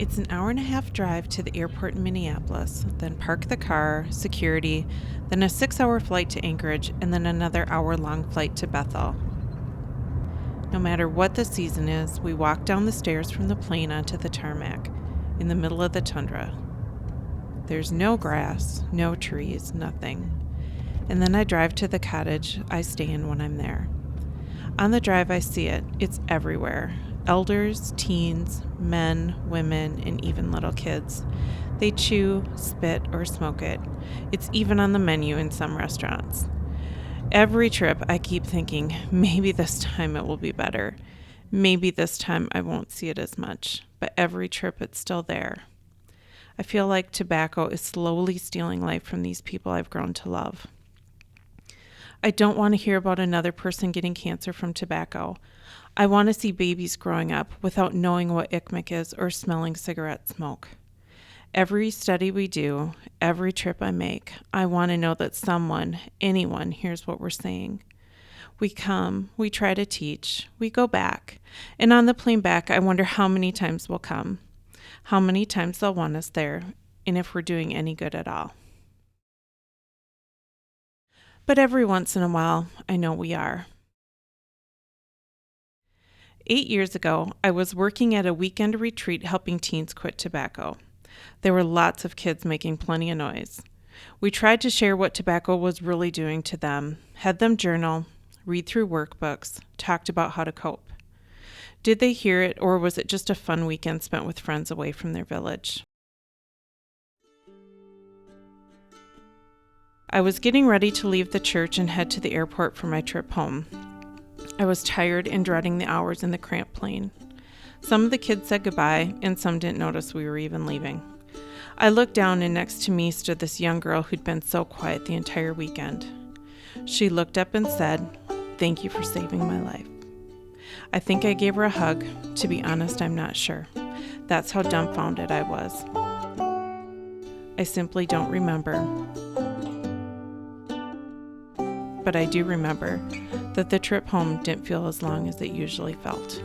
It's an hour-and-a-half drive to the airport in Minneapolis, then park the car, security, then a 6-hour flight to Anchorage, and then another hour-long flight to Bethel. No matter what the season is, we walk down the stairs from the plane onto the tarmac, in the middle of the tundra. There's no grass, no trees, nothing. And then I drive to the cottage I stay in when I'm there. On the drive, I see it. It's everywhere. Elders, teens, men, women, and even little kids. They chew, spit, or smoke it. It's even on the menu in some restaurants. Every trip, I keep thinking, maybe this time it will be better. Maybe this time I won't see it as much. But every trip, it's still there. I feel like tobacco is slowly stealing life from these people I've grown to love. I don't want to hear about another person getting cancer from tobacco. I want to see babies growing up without knowing what ICMIC is or smelling cigarette smoke. Every study we do, every trip I make, I want to know that someone, anyone, hears what we're saying. We come, we try to teach, we go back. And on the plane back, I wonder how many times we'll come, how many times they'll want us there, and if we're doing any good at all. But every once in a while, I know we are. 8 years ago, I was working at a weekend retreat helping teens quit tobacco. There were lots of kids making plenty of noise. We tried to share what tobacco was really doing to them, had them journal, read through workbooks, talked about how to cope. Did they hear it, or was it just a fun weekend spent with friends away from their village? I was getting ready to leave the church and head to the airport for my trip home. I was tired and dreading the hours in the cramped plane. Some of the kids said goodbye, and some didn't notice we were even leaving. I looked down, and next to me stood this young girl who'd been so quiet the entire weekend. She looked up and said, "Thank you for saving my life." I think I gave her a hug. To be honest, I'm not sure. That's how dumbfounded I was. I simply don't remember. But I do remember that the trip home didn't feel as long as it usually felt.